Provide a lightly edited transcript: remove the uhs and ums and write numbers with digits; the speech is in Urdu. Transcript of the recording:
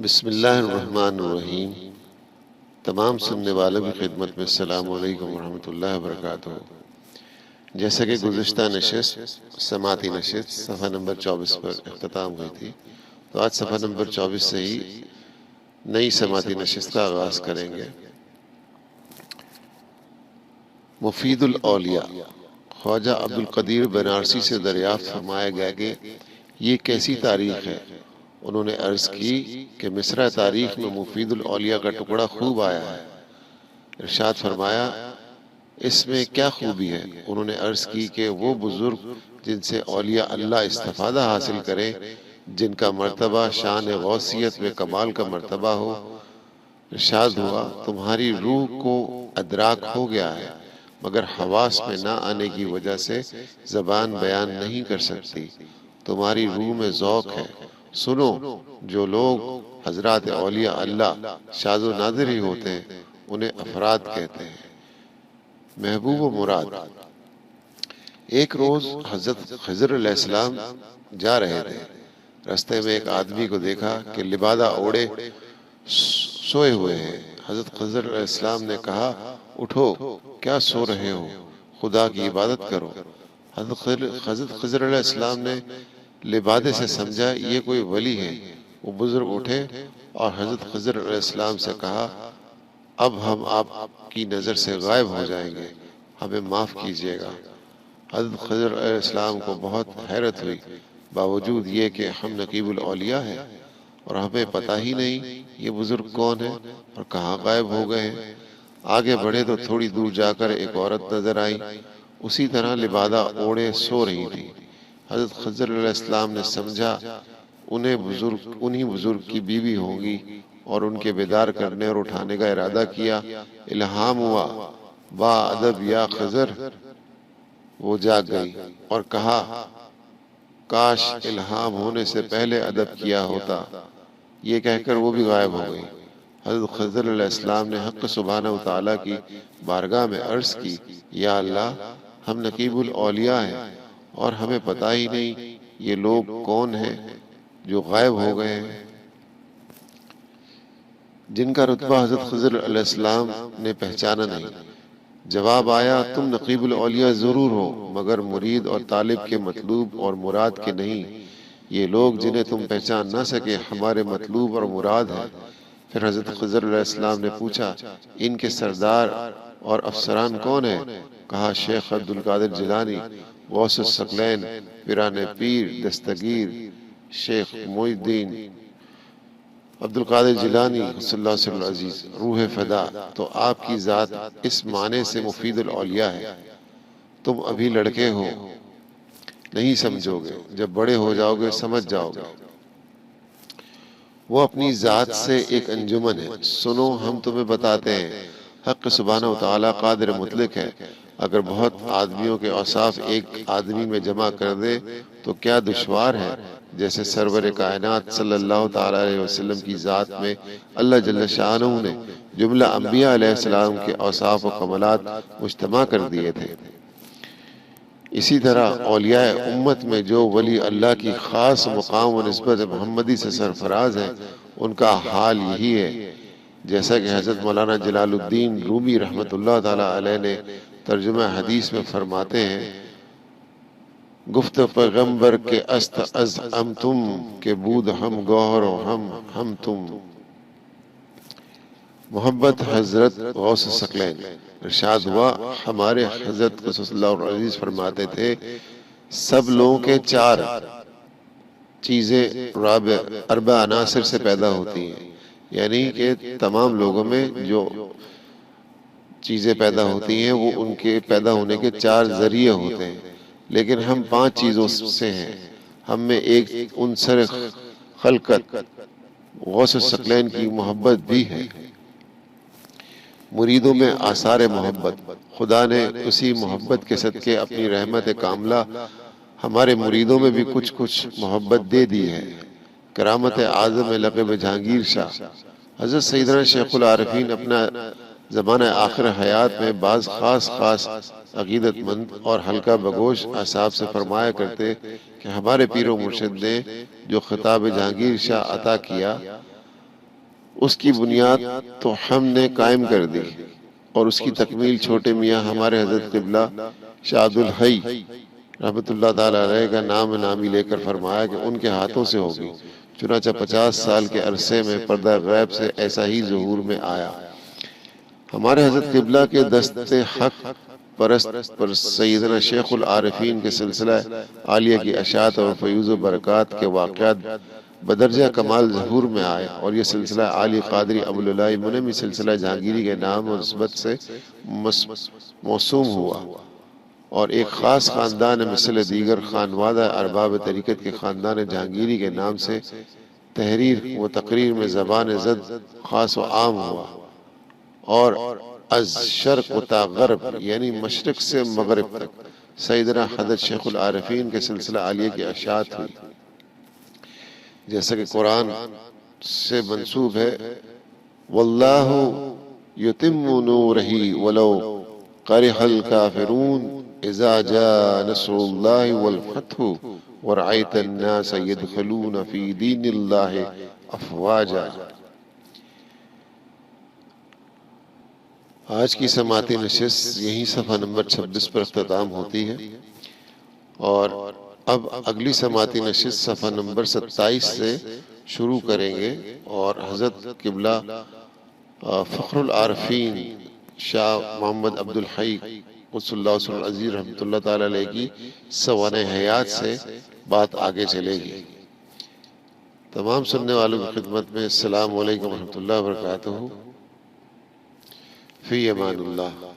بسم اللہ الرحمن الرحیم۔ تمام سننے والوں کی خدمت میں السلام علیکم ورحمۃ اللہ وبرکاتہ۔ جیسا کہ گزشتہ نشست سماعتی نشست صفحہ نمبر 24 پر اختتام ہوئی تھی، تو آج صفحہ نمبر 24 سے ہی نئی سماعتی نشست کا آغاز کریں گے۔ مفید الاولیاء خواجہ عبدالقدیر بنارسی سے دریافت فرمایا گیا کہ یہ کیسی تاریخ ہے؟ انہوں نے عرض کی کہ مصرع تاریخ میں مفید الاولیاء کا ٹکڑا خوب آیا ہے۔ ارشاد فرمایا اس میں کیا خوبی ہے؟ انہوں نے عرض کی کہ وہ بزرگ جن سے اولیاء اللہ استفادہ حاصل کریں، جن کا مرتبہ شان غوثیت میں کمال کا مرتبہ ہو۔ ارشاد ہوا تمہاری روح کو ادراک ہو گیا ہے، مگر حواس میں نہ آنے کی وجہ سے زبان بیان نہیں کر سکتی۔ تمہاری روح میں ذوق ہے، سنو۔ جو لوگ حضرات اولیاء اللہ شاذ و نادر ہی ہوتے ہیں انہیں افراد کہتے ہیں۔ محبوب و مراد ایک روز حضرت خضر علیہ السلام جا رہے تھے۔ رستے میں ایک آدمی کو دیکھا کہ لبادہ اوڑے سوئے ہوئے ہیں۔ حضرت خضر علیہ السلام نے کہا اٹھو، کیا سو رہے ہو؟ خدا کی عبادت کرو۔ حضرت خضر علیہ السلام نے لبادے سے سمجھا یہ کوئی ولی ہے۔ وہ بزرگ اٹھے اور حضرت خضر علیہ السلام سے کہا اب ہم آپ کی نظر سے غائب ہو جائیں گے، ہمیں معاف کیجیے گا۔ حضرت خضر علیہ السلام کو بہت حیرت ہوئی، باوجود یہ کہ ہم نقیب الاولیاء ہیں اور ہمیں پتہ ہی نہیں یہ بزرگ کون ہے اور کہاں غائب ہو گئے ہیں۔ آگے بڑھے تو تھوڑی دور جا کر ایک عورت نظر آئی، اسی طرح لبادہ اوڑے سو رہی تھی۔ حضرت خضر علیہ السلام نے سمجھا انہی بزرگ کی بیوی ہوگی اور ان کے بیدار کرنے اور اٹھانے کا ارادہ کیا۔ الہام ہوا با ادب یا خضر۔ وہ جاگ گئی اور کہا کاش الہام ہونے سے پہلے ادب کیا ہوتا۔ یہ کہہ کر وہ بھی غائب ہو گئی۔ حضرت خضر علیہ السلام نے حق سبحانہ وتعالی کی بارگاہ میں عرض کی یا اللہ، ہم نقیب الاولیاء ہیں اور ہمیں پتہ ہی نہیں یہ لوگ کون ہیں جو غائب ہو گئے ہیں۔ جن کا رتبہ حضرت خضر علیہ السلام نے پہچانا نہیں۔ جواب آیا تم نقیب الاولیاء ضرور ہو، مگر مرید اور طالب کے مطلوب اور مراد کے نہیں۔ یہ لوگ جنہیں تم پہچان نہ سکے ہمارے مطلوب اور مراد ہیں۔ پھر حضرت خضر علیہ السلام نے پوچھا ان کے سردار اور افسران کون ہیں؟ کہا شیخ عبدالقادر جیلانی، غوث الثقلین، پیران پیر دستگیر شیخ محی الدین عبدالقادر جیلانی صلی اللہ علیہ العزیز روح فدا۔ تو آپ کی ذات اس معنی سے مفید الاولیاء ہے۔ تم ابھی لڑکے ہو، نہیں سمجھو گے، جب بڑے ہو جاؤ گے سمجھ جاؤ گے۔ وہ اپنی ذات سے ایک انجمن ہے۔ سنو ہم تمہیں بتاتے ہیں، حق سبحانہ وتعالی قادر مطلق ہے۔ اگر بہت آدمیوں کے اوصاف ایک آدمی میں جمع کر دے تو کیا دشوار ہے؟ جیسے سرور کائنات صلی اللہ تعالی علیہ وسلم کی ذات میں اللہ جل شانہ نے جملہ انبیاء علیہ السلام کے اوصاف و کمالات مجتمع کر دیے تھے، اسی طرح اولیاء امت میں جو ولی اللہ کی خاص مقام و نسبت محمدی سے سرفراز ہیں ان کا حال یہی ہے۔ جیسا کہ حضرت مولانا جلال الدین رومی رحمۃ اللہ تعالی علیہ نے ترجمہ حدیث میں فرماتے ہیں گفت پیغمبر کے است از ام تم کے بود ہم گوہر و ہم تم۔ محبت حضرت غوث الثقلین۔ ارشاد ہوا ہمارے حضرت قدس اللہ العزیز فرماتے تھے سب لوگوں کے چار چیزیں اربع عناصر سے پیدا ہوتی ہیں، یعنی کہ تمام لوگوں میں جو چیزیں پیدا ہوتی ہیں وہ ان کے پیدا ہونے کے چار ذریعے ہوتے ہیں، لیکن ہم پانچ چیزوں سے ہیں۔ ہم میں ایک عنصر خلقت غوث الثقلین کی محبت بھی ہے۔ مریدوں میں آثار محبت، خدا نے اسی محبت کے صدقے اپنی رحمت کاملہ ہمارے مریدوں میں بھی کچھ محبت دے دی ہے۔ کرامت اعظم لقب جہانگیر شاہ حضرت سیدنا شیخ العارفین اپنا زمانہ آخر حیات میں بعض خاص عقیدت مند اور حلقہ بگوش اصحاب سے فرمایا کرتے کہ ہمارے پیر و مرشد نے جو خطاب جہانگیر شاہ عطا کیا اس کی بنیاد تو ہم نے قائم کر دی، اور اس کی تکمیل چھوٹے میاں ہمارے حضرت قبلہ شاد الحی رحمۃ اللہ تعالی علیہ کا نام نامی لے کر فرمایا کہ ان کے ہاتھوں سے ہوگی۔ چنانچہ 50 سال کے عرصے میں پردہ غیب سے ایسا ہی ظہور میں آیا۔ ہمارے حضرت قبلہ کے دست حق پرست پر سیدنا شیخ العارفین کے سلسلہ عالیہ کی اشاعت اور فیوز و برکات کے واقعات بدرجہ کمال ظہور میں آئے، اور یہ سلسلہ عالی قادری ابوالعلاء منمی سلسلہ جہانگیری کے نام اور نسبت سے موسوم ہوا، اور ایک خاص خاندان مثل دیگر خانوادہ ارباب طریقت کے خاندان جہانگیری کے نام سے تحریر و تقریر میں زبان زد خاص و عام ہوا، اور از شرق و تا غرب یعنی مشرق سے مغرب تک سیدنا حضرت شیخ العارفین کے سلسلہ عالیہ کی اشاعت ہوئی، جیسا کہ قرآن سے منسوب ہے، واللہ یتم نورہ ولو کرہ الکافرون اذا جاء نصر اللہ والفتح ورأیت الناس يدخلون فی دین اللہ افواجا۔ آج کی سماعتی نشست یہی صفحہ نمبر 26 پر اختتام ہوتی ہے، اور اب اگلی سماعتی نشست صفحہ نمبر 27 سے شروع کریں گے، اور حضرت قبلہ فخر العارفین شاہ محمد عبدالحی قدس اللہ سر العزیز رحمۃ اللہ تعالی علیہ کی سوانح حیات سے بات آگے چلے گی۔ تمام سننے والوں کی خدمت میں السلام علیکم ورحمۃ اللہ وبرکاتہ، فی امان اللہ۔